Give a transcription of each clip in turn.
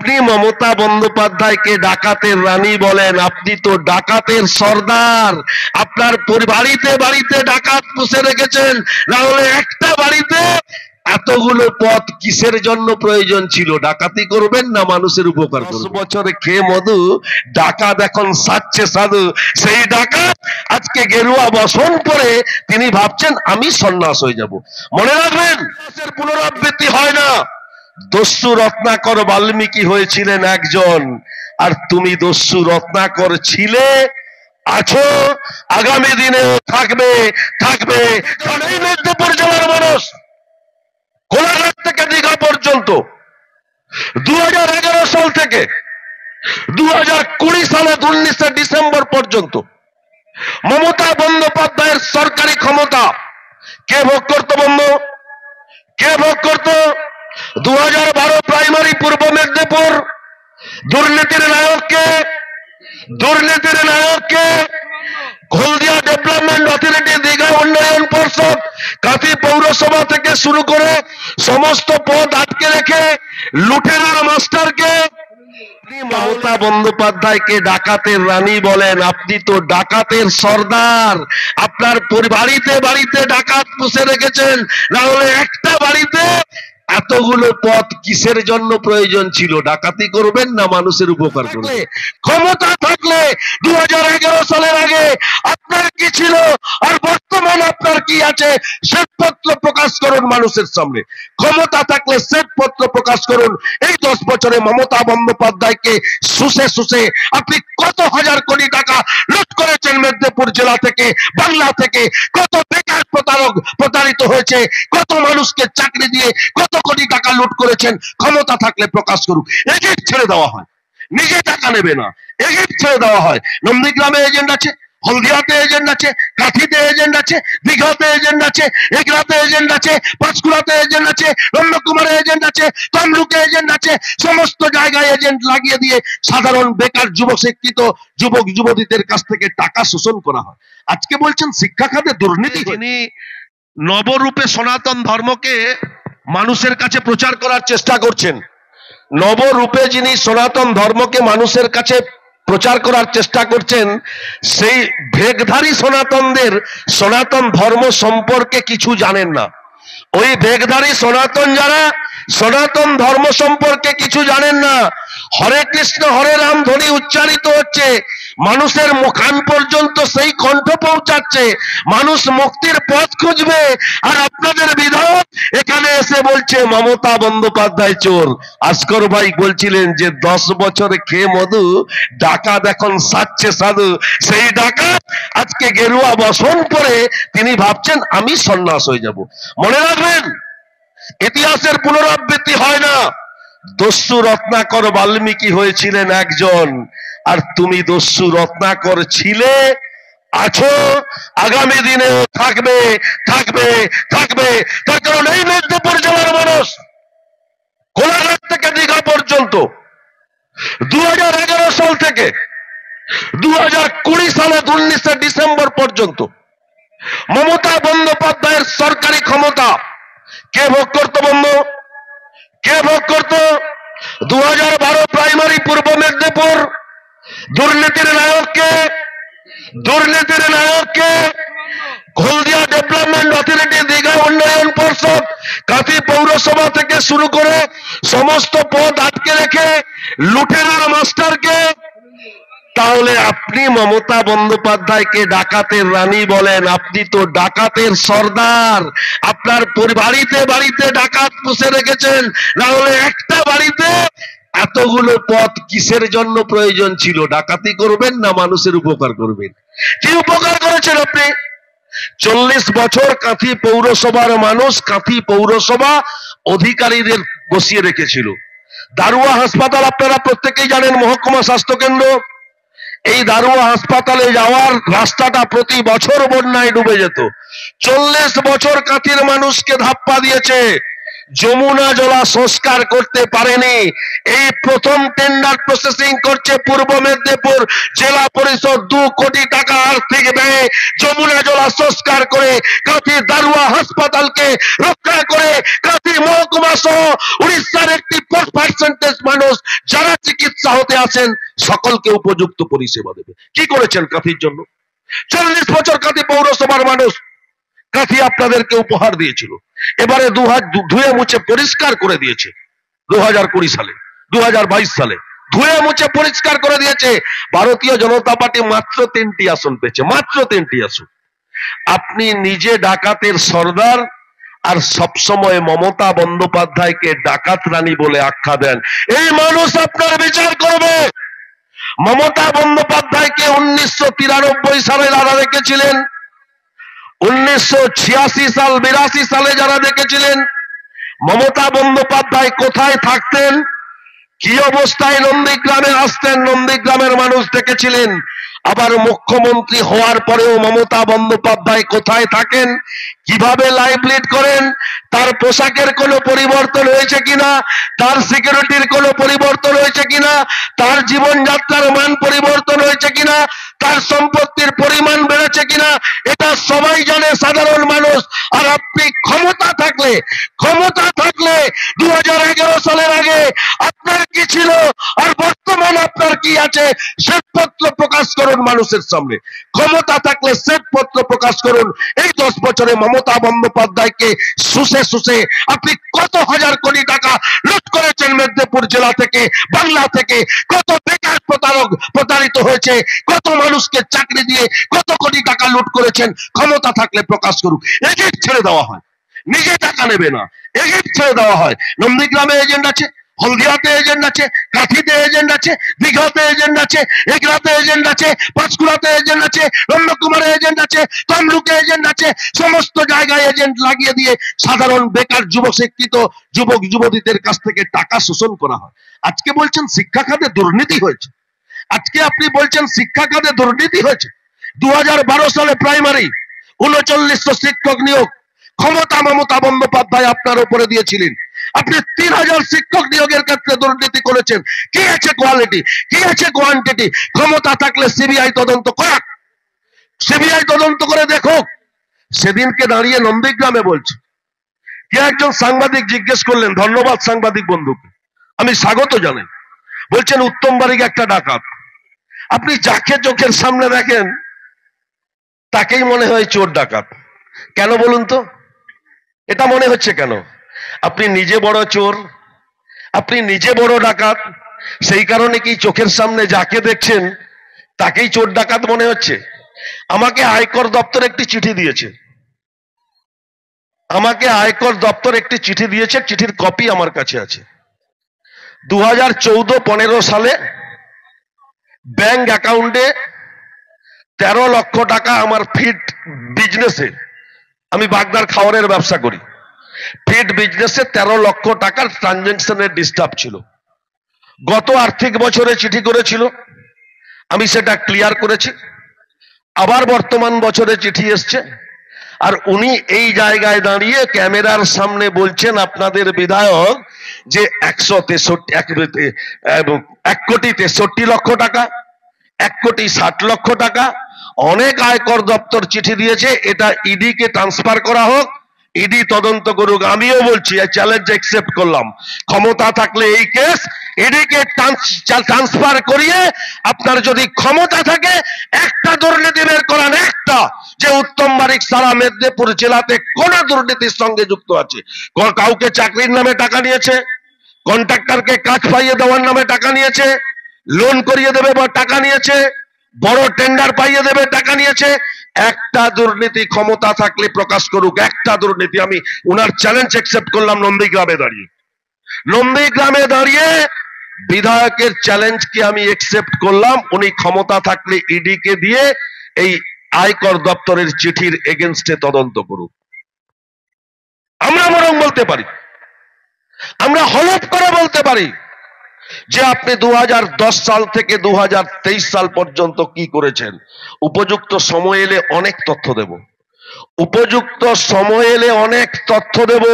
আপনি মমতা বন্দ্যোপাধ্যায়কে ডাকাতের রানী বলেন, আপনি তো ডাকাতের সর্দার। আপনার বাড়িতে বাড়িতে ডাকাত পুষে রেখেছেন, না হলে একটা বাড়িতে এতগুলো পথ কিসের জন্য প্রয়োজন ছিল? ডাকাতি করবেন না মানুষের উপকার করবেন? 10 বছরে খেয়ে মধু ডাকাত এখন সাচ্ছে সাধু। সেই ডাকাত আজকে গেরুয়া বসন পরে তিনি ভাবছেন আমি সন্ন্যাস হয়ে যাব। মনে রাখবেন, পুনরাবৃত্তি হয় না। দস্যু রত্নাকর বাল্মীকি হয়েছিলেন একজন, আর তুমি দস্যু রত্নাকর ছিলে, আছো, আগামী দিনেও থাকবে থাকবে। কারণ এই মেদিনীপুর জেলার মানুষ কোলাঘাট থেকে দীঘা পর্যন্ত 2011 সাল থেকে 2020 সালের 19 ডিসেম্বর পর্যন্ত মমতা বন্দ্যোপাধ্যায়ের সরকারি ক্ষমতা কে ভোগ করতো? কে ভোগ করতো? 2012 প্রাইমারি পূর্ব মেদিনীপুর দুর্নীতির নায়ককে হলদিয়া ডেভেলপমেন্ট অথরিটি, দীঘা উন্নয়ন পর্ষদ, কাঁথি পৌরসভা থেকে শুরু করে সমস্ত পদ আটকে রেখে লুটেরার মাস্টারকে মমতা বন্দ্যোপাধ্যায়কে ডাকাতের রানী বলেন, আপনি তো ডাকাতের সর্দার। আপনার বাড়িতে বাড়িতে ডাকাত পুষে রেখেছেন, না হলে একটা বাড়িতে এতগুলো পথ কিসের জন্য প্রয়োজন ছিল? ডাকাতি করবেন না মানুষের উপকার করবেন? ক্ষমতা থাকলে 2011 সালের আগে আপনার কি ছিল আর বর্তমান আপনার কি আছে শ্বেতপত্র প্রকাশ করুন মানুষের সামনে। ক্ষমতা থাকলে শ্বেতপত্র প্রকাশ করুন। এই 10 বছরে মমতা বন্দ্যোপাধ্যায়কে শুষে আপনি কত হাজার কোটি টাকা লুট করেছেন মেদিনীপুর জেলা থেকে, বাংলা থেকে। কত বেকার প্রতারিত হয়েছে, কত মানুষকে চাকরি দিয়ে কত কোটি টাকা লুট করেছেন। ক্ষমতা থাকলে প্রকাশ করুক। এজেন্ট ছেড়ে দেওয়া হয়, নিজে টাকা নেবে না, এজেন্ট ছেড়ে দেওয়া হয়। নন্দীগ্রামে এজেন্ট আছে, হলদিয়াতে এজেন্ট আছে, কাঁথিতে এজেন্ট আছে, দীঘাতে এজেন্ট আছে, এগরাতে এজেন্ট আছে, পাঁশকুড়াতে এজেন্ট আছে, নন্দকুমারে এজেন্ট আছে, তমলুকে এজেন্ট আছে। সমস্ত জায়গায় এজেন্ট লাগিয়ে দিয়ে সাধারণ বেকার শিক্ষিত যুবক যুবতীদের কাছ থেকে টাকা শোষণ করা হয়। আজকে বলছেন শিক্ষা খাতে দুর্নীতি। যিনি নবরূপে সনাতন ধর্মকে মানুষের কাছে প্রচার করার চেষ্টা করছেন, নবরূপে যিনি সনাতন ধর্মকে মানুষের কাছে প্রচার করার চেষ্টা করছেন, সেই ভেগধারী সনাতনদের সনাতন ধর্ম সম্পর্কে কিছু জানেন না। ওই ভেগধারী সনাতন যারা সনাতন ধর্ম সম্পর্কে কিছু জানেন না। হরে কৃষ্ণ হরে রাম ধ্বনি উচ্চারিত হচ্ছে, মানুষের মুখান পর্যন্ত সেই কণ্ঠ পৌঁছাচ্ছে, মানুষ মুক্তির পথ খুঁজবে। আর আপনাদের বিধায়ক এখানে এসে বলছে মমতা বন্দ্যোপাধ্যায় চোর। আসকর ভাই বলছিলেন যে 10 বছরে খেয়ে মধু ডাকাত এখন সাচ্ছে সাধু। সেই ডাকাত আজকে গেরুয়া বসন পরে তিনি ভাবছেন আমি সন্ন্যাস হয়ে যাব। মনে রাখবেন, ইতিহাসের পুনরাবৃত্তি হয় না। দস্যু রত্নাকর বাল্মীকি হয়েছিলেন একজন, আর তুমি দস্যু রত্নাকর ছিলে, আছো, আগামী দিনেও থাকবে থাকবে থাকবে। তার কারণ এই মেদিনীপুর জেলার মানুষ কোলাঘাট থেকে দীঘা পর্যন্ত 2011 সাল থেকে 2020 সালের 19 ডিসেম্বর পর্যন্ত মমতা বন্দ্যোপাধ্যায়ের সরকারি ক্ষমতা কে ভোগ করতো? কে ভোগ করতো? 2012 প্রাইমারি পূর্ব মেদিনীপুর দুর্নীতির নায়ককে হলদিয়া ডেভেলপমেন্ট অথরিটি, দীঘা উন্নয়ন পর্ষদ, কাঁথি পৌরসভা থেকে শুরু করে সমস্ত পদ আটকে রেখে লুটেরার মাস্টারকে। তাহলে আপনি মমতা বন্দ্যোপাধ্যায়কে ডাকাতের রানী বলেন, আপনি তো ডাকাতের সর্দার। আপনার বাড়িতে বাড়িতে ডাকাত পুষে রেখেছেন, না হলে একটা বাড়িতে এতগুলো পথ কিসের জন্য প্রয়োজন ছিল? ডাকাতি করবেন না মানুষের উপকার করবেন? কি উপকার করেছেন আপনি? 40 বছর কাঁথি পৌরসভার মানুষ কাঁথি পৌরসভা অধিকারীদের বসিয়ে রেখেছিল। দারুয়া হাসপাতাল আপনারা প্রত্যেকেই জানেন, মহকুমা স্বাস্থ্য কেন্দ্র। এই দারুয়া হাসপাতালে যাওয়ার রাস্তাটা প্রতি বছর বন্যায় ডুবে যেত। 40 বছর কাঁথির মানুষকে ধাপ্পা দিয়েছে। যমুনা জলা সংস্কার করতে পারেনি। এই প্রথম টেন্ডার প্রসেসিং করছে পূর্ব মেদিনীপুর জেলা পরিষদ 2 কোটি টাকা আর্থিক ব্যয়ে যমুনা জলা সংস্কার করে কাঁথি দারুয়া হাসপাতালকে রক্ষা করে কাঁথি মহকুমা সহ উড়িষ্যার একটি পার্সেন্টেজ মানুষ যারা চিকিৎসা হতে আসেন সকলকে উপযুক্ত পরিষেবা দেবে। কি করেছেন কাঁথির জন্য? 40 বছর কাঁথি পৌরসভার মানুষ কাঁথি আপনাদেরকে উপহার দিয়েছিল, এবারে ধুয়ে মুছে পরিষ্কার করে দিয়েছে। 2020 সালে 2022 সালে ধুয়ে মুছে পরিষ্কার করে দিয়েছে। ভারতীয় জনতা পার্টি মাত্র 3টি আসন পেয়েছে, মাত্র 3টি আসন। আপনি নিজে ডাকাতের সর্দার আর সবসময় মমতা বন্দ্যোপাধ্যায়কে ডাকাত রানী বলে আখ্যা দেন। এই মানুষ আপনার বিচার করবে। মমতা বন্দ্যোপাধ্যায়কে 1993 সালে যারা দেখেছিলেন, 1986 সাল 82 সালে যারা দেখেছিলেন মমতা বন্দ্যোপাধ্যায় কোথায় থাকতেন, কি অবস্থায় নন্দীগ্রামে আসতেন, নন্দীগ্রামের মানুষ দেখেছিলেন। আবার মুখ্যমন্ত্রী হওয়ার পরেও মমতা বন্দ্যোপাধ্যায় কোথায় থাকেন, কিভাবে লাইফ লিড করেন, তার পোশাকের কোনো পরিবর্তন হয়েছে কিনা, তার সিকিউরিটির কোনো পরিবর্তন হয়েছে কিনা, তার জীবনযাত্রার মান পরিবর্তন হয়েছে কিনা, তার সম্পত্তির পরিমাণ বেড়েছে কিনা, এটা সবাই জানে সাধারণ মানুষ। আর আপনি ক্ষমতা থাকলে 2011 সালের আগে আপনার কি ছিল আর বর্তমান আপনার কি আছে শ্বেতপত্র প্রকাশ করুন মানুষের সামনে। ক্ষমতা থাকলে শ্বেতপত্র প্রকাশ করুন। এই 10 বছরে মমতা বন্দ্যোপাধ্যায়কে শুষে শুষে আপনি কত হাজার কোটি টাকা লুট করেছেন মেদিনীপুর জেলা থেকে, বাংলা থেকে। কত বেকার প্রতারিত হয়েছে, কত মানুষকে চাকরি দিয়ে কত কোটি টাকা লুট করেছেন। ক্ষমতা থাকলে প্রকাশ করুক। এজেন্ট ছেড়ে দেওয়া হয়, নিজে টাকা নেবে না, এজেন্ট ছেড়ে দেওয়া হয়। নন্দীগ্রামে এজেন্ট আছে, হলদিয়াতে এজেন্ট আছে, কাঁথিতে এজেন্ট আছে, দীঘাতে এজেন্ট আছে, এগরাতে এজেন্ট আছে, পাঁশকুড়াতে এজেন্ট আছে, নন্দকুমারে এজেন্ট আছে, তমলুকে এজেন্ট আছে। সমস্ত জায়গায় এজেন্ট লাগিয়ে দিয়ে সাধারণ বেকার যুবক শিক্ষিত যুবক যুবতীদের কাছ থেকে টাকা শোষণ করা হয়। আজকে বলছেন শিক্ষা খাতে দুর্নীতি হয়েছে, আজকে আপনি বলছেন শিক্ষা খাতে দুর্নীতি হয়েছে। 2012 সালে প্রাইমারি 3900 শিক্ষক নিয়োগ ক্ষমতা মমতা বন্দ্যোপাধ্যায় আপনার উপরে দিয়েছিলেন। আপনি 3000 শিক্ষক নিয়োগের ক্ষেত্রে দুর্নীতি করেছেন। কি আছে কোয়ালিটি, কি আছে কোয়ান্টিটি? ক্ষমতা থাকলে সিবিআই তদন্ত করাক, সিবিআই তদন্ত করে দেখুক। সেদিনকে দাঁড়িয়ে নন্দীগ্রামে বলছে, কে একজন সাংবাদিক জিজ্ঞেস করলেন, ধন্যবাদ সাংবাদিক বন্ধুকে, আমি স্বাগত জানাই। বলছেন উত্তম বারিক একটা ডাকাত। আপনি যাকে চোখের সামনে দেখেন তাকেই মনে হয় চোর ডাকাত। কেন বলুন তো, এটা মনে হচ্ছে কেন? আপনি নিজে বড় চোর, আপনি নিজে বড় ডাকাত, সেই কারণে কি চোখের সামনে যাকে দেখছেন তাকেই চোর ডাকাত মনে হচ্ছে? আমাকে আয়কর দপ্তর একটি চিঠি দিয়েছে, আমাকে আয়কর দপ্তর একটি চিঠি দিয়েছে, চিঠির কপি আমার কাছে আছে। 2014-15 সালে ব্যাংক অ্যাকাউন্টে 13 লক্ষ টাকা আমার ফিড বিজনেসে, আমি বাগদার খাওয়ারের ব্যবসা করি, ফিড বিজনেসে 13 লক্ষ টাকার ট্রানজাকশনের ডিস্টার্ব ছিল। গত আর্থিক বছরে চিঠি করেছিল, আমি সেটা ক্লিয়ার করেছি। আবার বর্তমান বছরে চিঠি এসছে, আর উনি এই জায়গায় দাঁড়িয়ে ক্যামেরার সামনে বলছেন আপনাদের বিধায়ক যে 1 কোটি 63 লক্ষ টাকা, 1 কোটি 60 লক্ষ টাকা। অনেক আয়কর দপ্তর চিঠি দিয়েছে, এটা ইডি কে ট্রান্সফার করা হোক, ইডি তদন্ত করুক। আমিও বলছি, চ্যালেঞ্জ অ্যাকসেপ্ট করলাম, ক্ষমতা থাকলে এই কেস ইডি কে ট্রান্সফার করিয়ে আপনার যদি ক্ষমতা থাকে একটা দুর্নীতি বের করান, একটা, যে উত্তম বারিক সারা মেদিনীপুর জেলাতে কোন দুর্নীতির সঙ্গে যুক্ত আছে। কাউকে চাকরির নামে টাকা নিয়েছে, কন্ট্রাক্টরকে কাজ পাইয়ে দেওয়ার নামে টাকা নিয়েছে, লোন করিয়ে দেবে বা টাকা নিয়েছে, বড় টেন্ডার পাইয়ে দেবে টাকা নিয়েছে। একটা দুর্নীতি ক্ষমতা থাকলে প্রকাশ করুক, একটা দুর্নীতি। আমি উনার চ্যালেঞ্জ অ্যাকসেপ্ট করলাম নন্দীগ্রামে দাঁড়িয়ে, নন্দীগ্রামে দাঁড়িয়ে বিধায়কের চ্যালেঞ্জকে আমি অ্যাকসেপ্ট করলাম। উনি ক্ষমতা থাকলে ইডি কে দিয়ে এই আয়কর দপ্তরের চিঠির এগেইনস্টে তদন্ত করুক। আমরা বরং বলতে পারি, আমরা হলফ করে বলতে পারি যে আপনি 2010 সাল থেকে 2023 সাল পর্যন্ত কি করেছেন। উপযুক্ত সময় এলে অনেক তথ্য দেব, উপযুক্ত সময় এলে অনেক তথ্য দেব।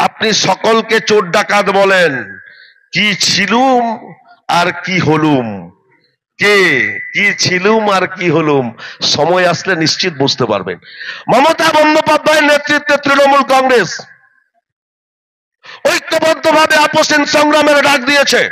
আপনি সকলকে চোর ডাকাত বলেন, কি ছিলুম আর কি হলুম, কে কি ছিলুম আর কি হলুম, সময় আসলে নিশ্চিত বুঝতে পারবেন। মমতা বন্দ্যোপাধ্যায়ের নেতৃত্বে তৃণমূল কংগ্রেস ঐক্যবদ্ধভাবে আপোষহীন সংগ্রামের ডাক দিয়েছে।